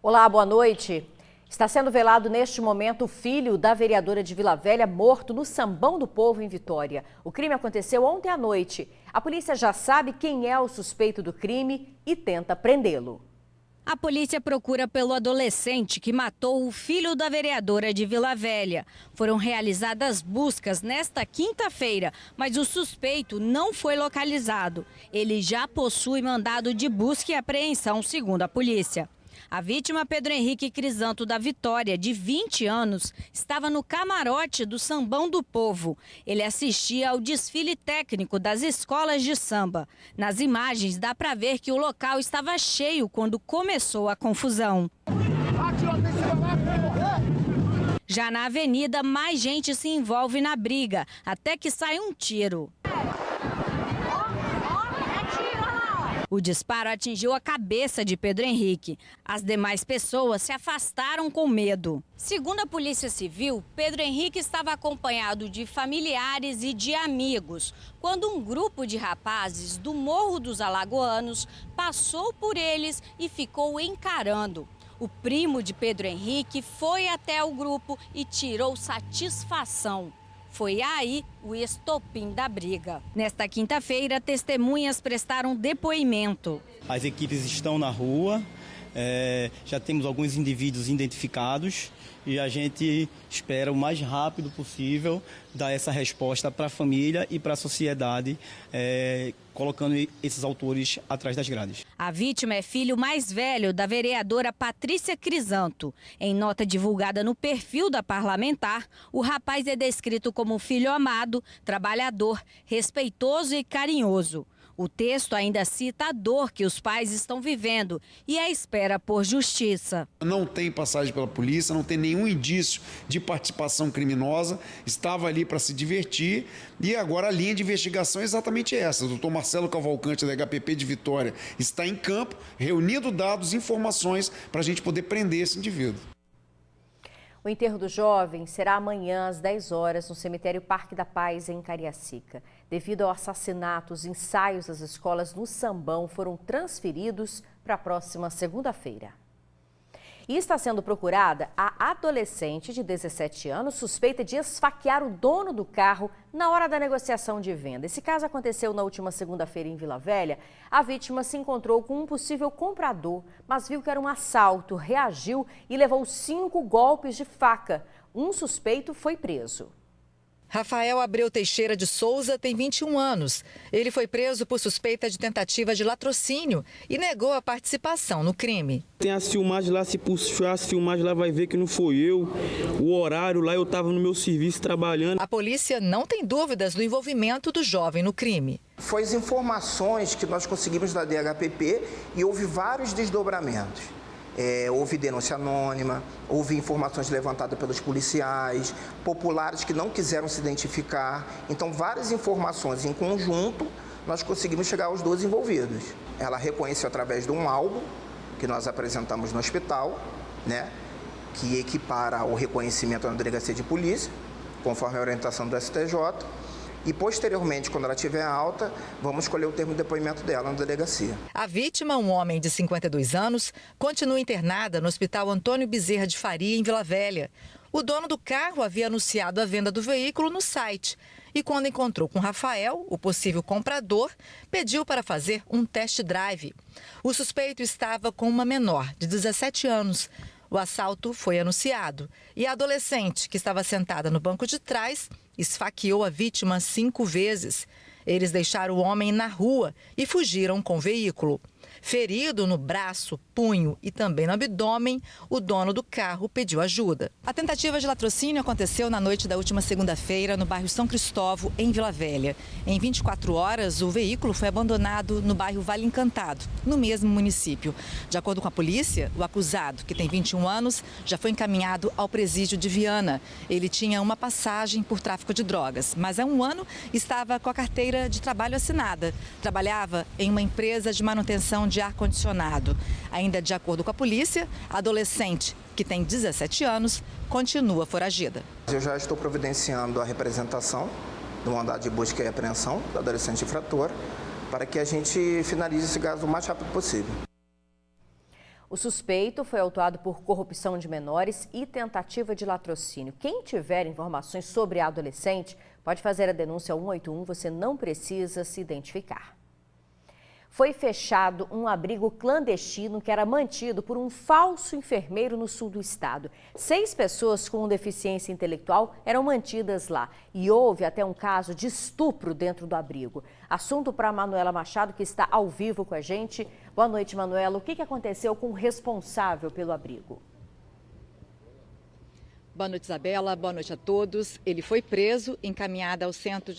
Olá, boa noite. Está sendo velado neste momento o filho da vereadora de Vila Velha, morto no Sambão do Povo, em Vitória. O crime aconteceu ontem à noite. A polícia já sabe quem é o suspeito do crime e tenta prendê-lo. A polícia procura pelo adolescente que matou o filho da vereadora de Vila Velha. Foram realizadas buscas nesta quinta-feira, mas o suspeito não foi localizado. Ele já possui mandado de busca e apreensão, segundo a polícia. A vítima, Pedro Henrique Crisanto da Vitória, de 20 anos, estava no camarote do Sambão do Povo. Ele assistia ao desfile técnico das escolas de samba. Nas imagens dá para ver que o local estava cheio quando começou a confusão. Já na avenida, mais gente se envolve na briga, até que sai um tiro. O disparo atingiu a cabeça de Pedro Henrique. As demais pessoas se afastaram com medo. Segundo a Polícia Civil, Pedro Henrique estava acompanhado de familiares e de amigos, quando um grupo de rapazes do Morro dos Alagoanos passou por eles e ficou encarando. O primo de Pedro Henrique foi até o grupo e tirou satisfação. Foi aí o estopim da briga. Nesta quinta-feira, testemunhas prestaram depoimento. As equipes estão na rua, já temos alguns indivíduos identificados e a gente espera o mais rápido possível dar essa resposta para a família e para a sociedade, colocando esses autores atrás das grades. A vítima é filho mais velho da vereadora Patrícia Crisanto. Em nota divulgada no perfil da parlamentar, o rapaz é descrito como filho amado, trabalhador, respeitoso e carinhoso. O texto ainda cita a dor que os pais estão vivendo e a espera por justiça. Não tem passagem pela polícia, não tem nenhum indício de participação criminosa, estava ali para se divertir e agora a linha de investigação é exatamente essa. O doutor Marcelo Cavalcante, da HPP de Vitória, está em campo, reunindo dados e informações para a gente poder prender esse indivíduo. O enterro do jovem será amanhã às 10 horas no cemitério Parque da Paz, em Cariacica. Devido ao assassinato, os ensaios das escolas no Sambão foram transferidos para a próxima segunda-feira. E está sendo procurada a adolescente de 17 anos suspeita de esfaquear o dono do carro na hora da negociação de venda. Esse caso aconteceu na última segunda-feira em Vila Velha. A vítima se encontrou com um possível comprador, mas viu que era um assalto, reagiu e levou 5 golpes de faca. Um suspeito foi preso. Rafael Abreu Teixeira de Souza tem 21 anos. Ele foi preso por suspeita de tentativa de latrocínio e negou a participação no crime. Tem as filmagens lá, se puxar as filmagens lá vai ver que não foi eu. O horário lá eu estava no meu serviço trabalhando. A polícia não tem dúvidas do envolvimento do jovem no crime. Foi as informações que nós conseguimos da DHPP e houve vários desdobramentos. Houve denúncia anônima, houve informações levantadas pelos policiais, populares que não quiseram se identificar. Então, várias informações em conjunto, nós conseguimos chegar aos 12 envolvidos. Ela reconheceu através de um álbum que nós apresentamos no hospital, né, que equipara o reconhecimento na delegacia de polícia, conforme a orientação do STJ. E, posteriormente, quando ela estiver alta, vamos colher o termo de depoimento dela na delegacia. A vítima, um homem de 52 anos, continua internada no Hospital Antônio Bezerra de Faria, em Vila Velha. O dono do carro havia anunciado a venda do veículo no site. E quando encontrou com Rafael, o possível comprador, pediu para fazer um test drive. O suspeito estava com uma menor, de 17 anos. O assalto foi anunciado e a adolescente, que estava sentada no banco de trás, esfaqueou a vítima 5 vezes. Eles deixaram o homem na rua e fugiram com o veículo. Ferido no braço, punho e também no abdômen, o dono do carro pediu ajuda. A tentativa de latrocínio aconteceu na noite da última segunda-feira no bairro São Cristóvão, em Vila Velha. Em 24 horas, o veículo foi abandonado no bairro Vale Encantado, no mesmo município. De acordo com a polícia, o acusado, que tem 21 anos, já foi encaminhado ao presídio de Viana. Ele tinha uma passagem por tráfico de drogas, mas há um ano estava com a carteira de trabalho assinada. Trabalhava em uma empresa de manutenção de ar-condicionado. Ainda de acordo com a polícia, a adolescente, que tem 17 anos, continua foragida. Eu já estou providenciando a representação do mandado de busca e apreensão do adolescente infrator para que a gente finalize esse caso o mais rápido possível. O suspeito foi autuado por corrupção de menores e tentativa de latrocínio. Quem tiver informações sobre a adolescente pode fazer a denúncia ao 181, você não precisa se identificar. Foi fechado um abrigo clandestino que era mantido por um falso enfermeiro no sul do estado. 6 pessoas com deficiência intelectual eram mantidas lá e houve até um caso de estupro dentro do abrigo. Assunto para a Manuela Machado, que está ao vivo com a gente. Boa noite, Manuela. O que aconteceu com o responsável pelo abrigo? Boa noite, Isabela. Boa noite a todos. Ele foi preso, encaminhado ao Centro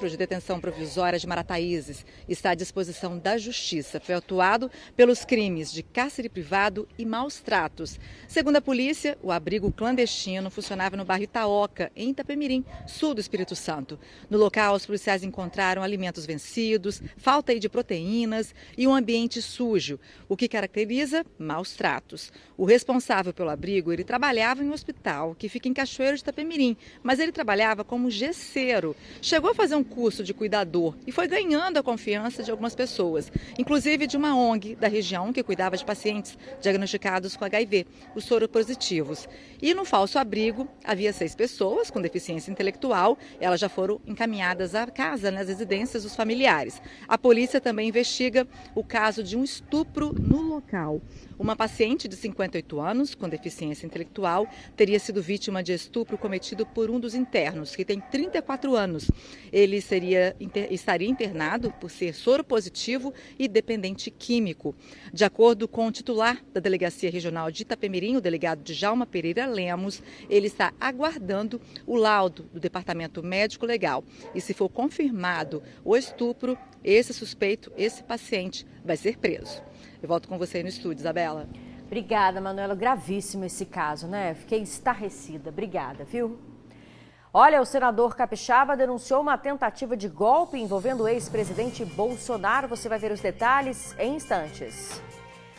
de Detenção Provisória de Marataízes. Está à disposição da Justiça. Foi autuado pelos crimes de cárcere privado e maus tratos. Segundo a polícia, o abrigo clandestino funcionava no bairro Itaoca, em Itapemirim, sul do Espírito Santo. No local, os policiais encontraram alimentos vencidos, falta de proteínas e um ambiente sujo, o que caracteriza maus tratos. O responsável pelo abrigo, ele trabalhava em um hospital que fica em Cachoeiro de Itapemirim, mas ele trabalhava como gesseiro. Chegou a fazer um curso de cuidador e foi ganhando a confiança de algumas pessoas, inclusive de uma ONG da região que cuidava de pacientes diagnosticados com HIV, os soropositivos. E no falso abrigo havia 6 pessoas com deficiência intelectual, elas já foram encaminhadas à casa, nas residências dos familiares. A polícia também investiga o caso de um estupro no local. Uma paciente de 58 anos, com deficiência intelectual, teria sido vítima de estupro cometido por um dos internos, que tem 34 anos. Ele estaria internado por ser soropositivo e dependente químico. De acordo com o titular da Delegacia Regional de Itapemirim, o delegado Djalma Pereira Lemos, ele está aguardando o laudo do Departamento Médico Legal. E se for confirmado o estupro, esse suspeito, esse paciente, vai ser preso. Eu volto com você aí no estúdio, Isabela. Obrigada, Manuela. Gravíssimo esse caso, né? Fiquei estarrecida. Obrigada, viu? Olha, o senador Capixaba denunciou uma tentativa de golpe envolvendo o ex-presidente Bolsonaro. Você vai ver os detalhes em instantes.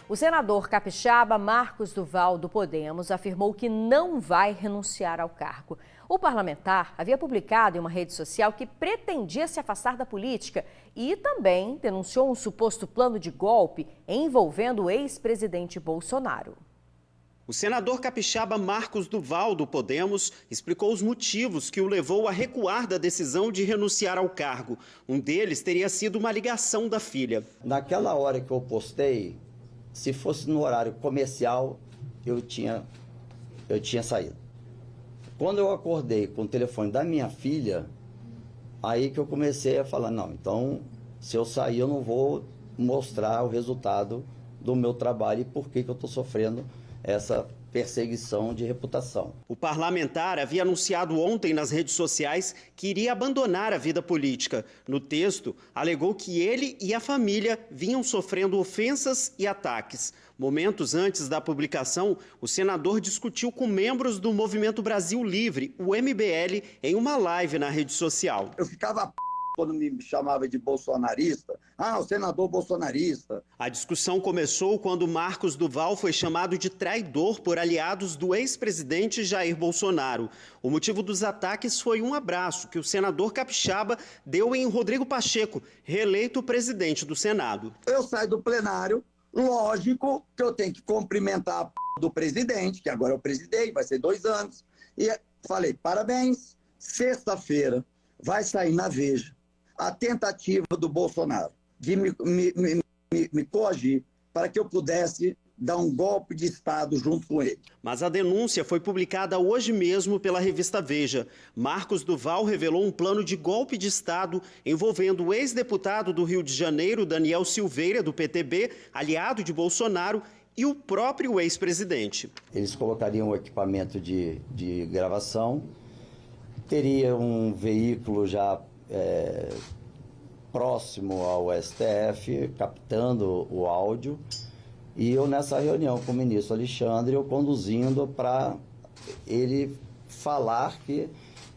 O senador capixaba Marcos Duval, do Podemos, afirmou que não vai renunciar ao cargo. O parlamentar havia publicado em uma rede social que pretendia se afastar da política e também denunciou um suposto plano de golpe envolvendo o ex-presidente Bolsonaro. O senador capixaba Marcos Duval, do Podemos, explicou os motivos que o levou a recuar da decisão de renunciar ao cargo. Um deles teria sido uma ligação da filha. Naquela hora que eu postei, se fosse no horário comercial, eu tinha saído. Quando eu acordei com o telefone da minha filha, aí que eu comecei a falar, não, então, se eu sair, eu não vou mostrar o resultado do meu trabalho e por que eu estou sofrendo essa perseguição de reputação. O parlamentar havia anunciado ontem nas redes sociais que iria abandonar a vida política. No texto, alegou que ele e a família vinham sofrendo ofensas e ataques. Momentos antes da publicação, o senador discutiu com membros do Movimento Brasil Livre, o MBL, em uma live na rede social. Eu ficava quando me chamava de bolsonarista. Ah, o senador bolsonarista. A discussão começou quando Marcos Duval foi chamado de traidor por aliados do ex-presidente Jair Bolsonaro. O motivo dos ataques foi um abraço que o senador capixaba deu em Rodrigo Pacheco, reeleito presidente do Senado. Eu saio do plenário, lógico que eu tenho que cumprimentar a do presidente, que agora é o presidente, vai ser 2 anos. E falei, parabéns, sexta-feira vai sair na Veja a tentativa do Bolsonaro de me coagir para que eu pudesse dar um golpe de Estado junto com ele. Mas a denúncia foi publicada hoje mesmo pela revista Veja. Marcos Duval revelou um plano de golpe de Estado envolvendo o ex-deputado do Rio de Janeiro, Daniel Silveira, do PTB, aliado de Bolsonaro, e o próprio ex-presidente. Eles colocariam o equipamento de gravação, teria um veículo já próximo ao STF, captando o áudio, e eu nessa reunião com o ministro Alexandre, eu conduzindo para ele falar que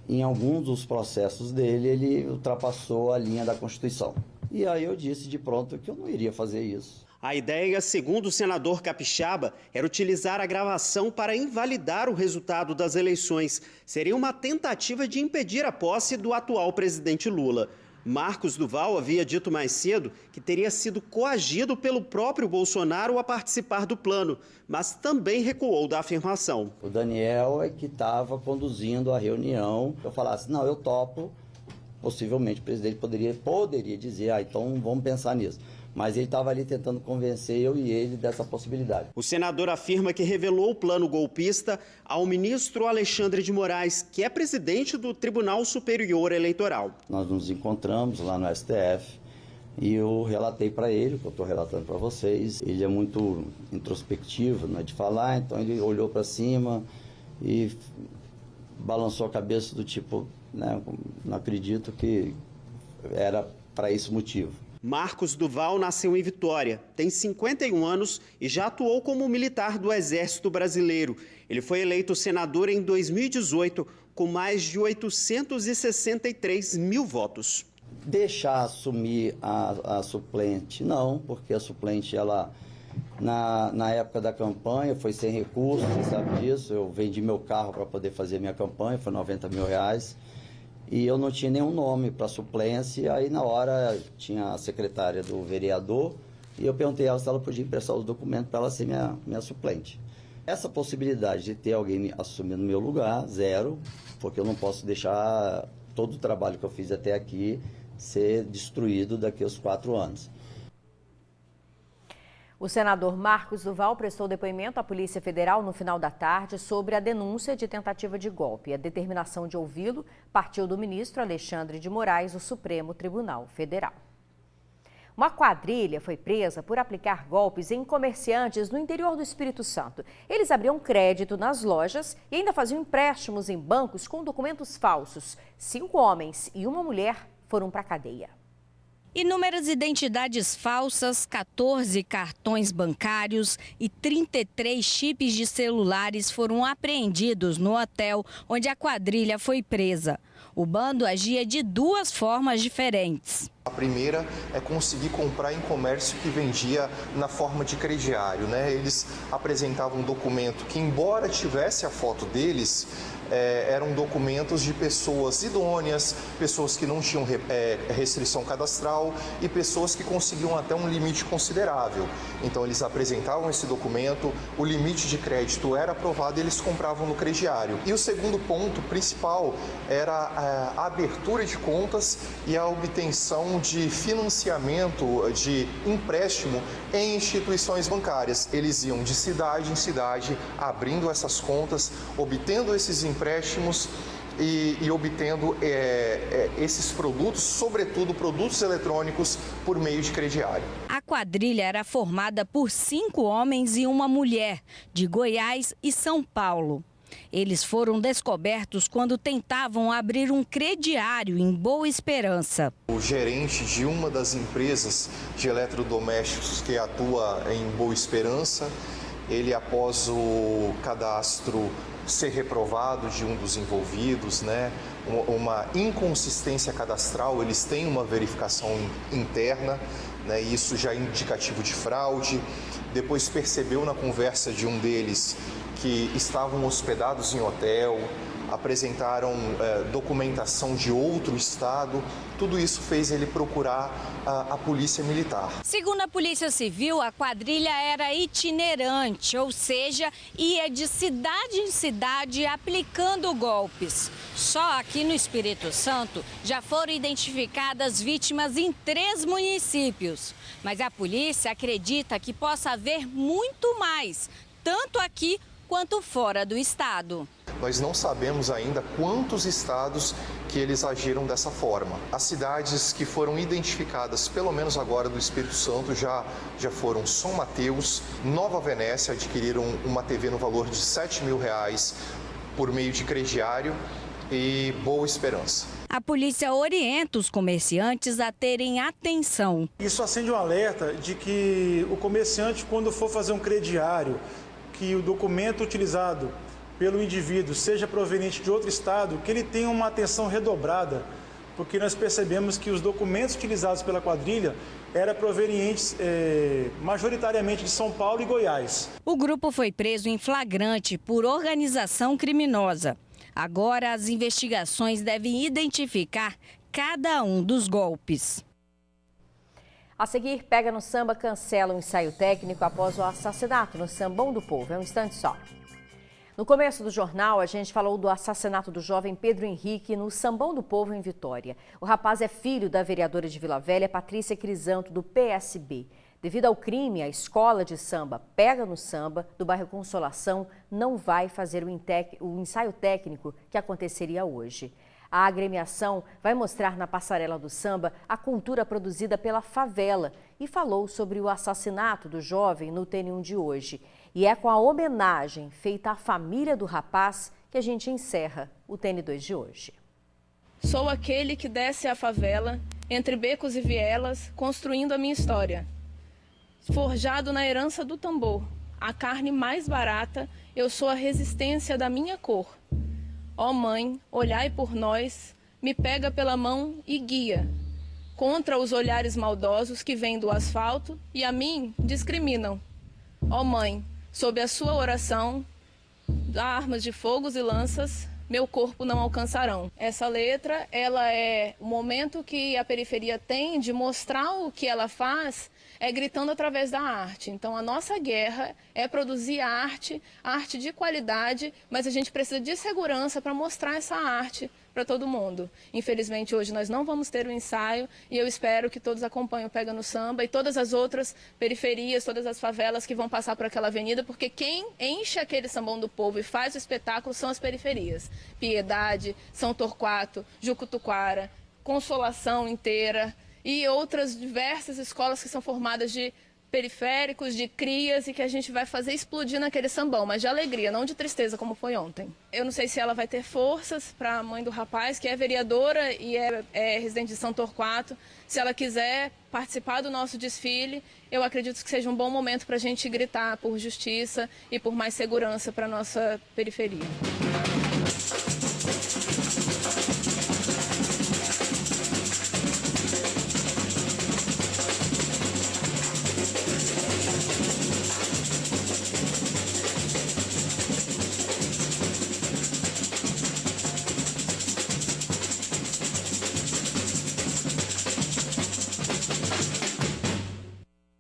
em alguns dos processos dele, ele ultrapassou a linha da Constituição. E aí eu disse de pronto que eu não iria fazer isso. A ideia, segundo o senador capixaba, era utilizar a gravação para invalidar o resultado das eleições. Seria uma tentativa de impedir a posse do atual presidente Lula. Marcos Duval havia dito mais cedo que teria sido coagido pelo próprio Bolsonaro a participar do plano, mas também recuou da afirmação. O Daniel é que estava conduzindo a reunião. Eu falasse, não, eu topo. Possivelmente o presidente poderia dizer, então vamos pensar nisso. Mas ele estava ali tentando convencer eu e ele dessa possibilidade. O senador afirma que revelou o plano golpista ao ministro Alexandre de Moraes, que é presidente do Tribunal Superior Eleitoral. Nós nos encontramos lá no STF e eu relatei para ele, o que eu estou relatando para vocês. Ele é muito introspectivo, né, de falar, então ele olhou para cima e balançou a cabeça do tipo, né, não acredito que era para esse motivo. Marcos Duval nasceu em Vitória, tem 51 anos e já atuou como militar do Exército Brasileiro. Ele foi eleito senador em 2018 com mais de 863 mil votos. Deixar assumir a suplente, não, porque a suplente, ela, na época da campanha, foi sem recursos, você sabe disso. Eu vendi meu carro para poder fazer minha campanha, foi R$90 mil. E eu não tinha nenhum nome para suplência, aí na hora tinha a secretária do vereador e eu perguntei a ela se ela podia emprestar os documentos para ela ser minha suplente. Essa possibilidade de ter alguém assumindo no meu lugar, zero, porque eu não posso deixar todo o trabalho que eu fiz até aqui ser destruído daqui aos 4 anos. O senador Marcos Duval prestou depoimento à Polícia Federal no final da tarde sobre a denúncia de tentativa de golpe. A determinação de ouvi-lo partiu do ministro Alexandre de Moraes, do Supremo Tribunal Federal. Uma quadrilha foi presa por aplicar golpes em comerciantes no interior do Espírito Santo. Eles abriam crédito nas lojas e ainda faziam empréstimos em bancos com documentos falsos. 5 homens e uma mulher foram para a cadeia. Inúmeras identidades falsas, 14 cartões bancários e 33 chips de celulares foram apreendidos no hotel onde a quadrilha foi presa. O bando agia de 2 formas diferentes. A primeira é conseguir comprar em comércio que vendia na forma de crediário, né? Eles apresentavam um documento que, embora tivesse a foto deles, eram documentos de pessoas idôneas, pessoas que não tinham restrição cadastral e pessoas que conseguiam até um limite considerável. Então eles apresentavam esse documento, o limite de crédito era aprovado e eles compravam no crediário. E o segundo ponto principal era a abertura de contas e a obtenção de financiamento, de empréstimo em instituições bancárias. Eles iam de cidade em cidade, abrindo essas contas, obtendo esses empréstimos e obtendo esses produtos, sobretudo produtos eletrônicos, por meio de crediário. A quadrilha era formada por 5 homens e uma mulher, de Goiás e São Paulo. Eles foram descobertos quando tentavam abrir um crediário em Boa Esperança. O gerente de uma das empresas de eletrodomésticos que atua em Boa Esperança, ele, após o cadastro ser reprovado de um dos envolvidos, né, uma inconsistência cadastral, eles têm uma verificação interna, né, isso já é indicativo de fraude. Depois percebeu na conversa de um deles que estavam hospedados em hotel, apresentaram documentação de outro estado. Tudo isso fez ele procurar a polícia militar. Segundo a Polícia Civil, a quadrilha era itinerante, ou seja, ia de cidade em cidade aplicando golpes. Só aqui no Espírito Santo já foram identificadas vítimas em 3 municípios. Mas a polícia acredita que possa haver muito mais, tanto aqui quanto fora do estado. Nós não sabemos ainda quantos estados que eles agiram dessa forma. As cidades que foram identificadas, pelo menos agora do Espírito Santo, já foram São Mateus, Nova Venécia, adquiriram uma TV no valor de R$7 mil por meio de crediário, e Boa Esperança. A polícia orienta os comerciantes a terem atenção. Isso acende um alerta de que o comerciante, quando for fazer um crediário, que o documento utilizado pelo indivíduo seja proveniente de outro estado, que ele tenha uma atenção redobrada, porque nós percebemos que os documentos utilizados pela quadrilha eram provenientes majoritariamente de São Paulo e Goiás. O grupo foi preso em flagrante por organização criminosa. Agora, as investigações devem identificar cada um dos golpes. A seguir, Pega no Samba cancela o ensaio técnico após o assassinato no Sambão do Povo. É um instante só. No começo do jornal, a gente falou do assassinato do jovem Pedro Henrique no Sambão do Povo, em Vitória. O rapaz é filho da vereadora de Vila Velha, Patrícia Crisanto, do PSB. Devido ao crime, a escola de samba Pega no Samba, do bairro Consolação, não vai fazer o ensaio técnico que aconteceria hoje. A agremiação vai mostrar na passarela do samba a cultura produzida pela favela e falou sobre o assassinato do jovem no TN1 de hoje. E é com a homenagem feita à família do rapaz que a gente encerra o TN2 de hoje. Sou aquele que desce a favela, entre becos e vielas, construindo a minha história. Forjado na herança do tambor, a carne mais barata, eu sou a resistência da minha cor. Ó mãe, olhai por nós, me pega pela mão e guia. Contra os olhares maldosos que vêm do asfalto e a mim discriminam. Ó mãe, sob a sua oração, armas de fogos e lanças, meu corpo não alcançarão. Essa letra, ela é o momento que a periferia tem de mostrar o que ela faz, gritando através da arte. Então, a nossa guerra é produzir arte de qualidade, mas a gente precisa de segurança para mostrar essa arte para todo mundo. Infelizmente, hoje nós não vamos ter o ensaio e eu espero que todos acompanhem o Pega no Samba e todas as outras periferias, todas as favelas que vão passar por aquela avenida, porque quem enche aquele Sambão do Povo e faz o espetáculo são as periferias. Piedade, São Torquato, Jucutuquara, Consolação inteira, e outras diversas escolas que são formadas de periféricos, de crias, e que a gente vai fazer explodir naquele sambão, mas de alegria, não de tristeza como foi ontem. Eu não sei se ela vai ter forças para a mãe do rapaz, que é vereadora e é residente de São Torquato, se ela quiser participar do nosso desfile, eu acredito que seja um bom momento para a gente gritar por justiça e por mais segurança para a nossa periferia.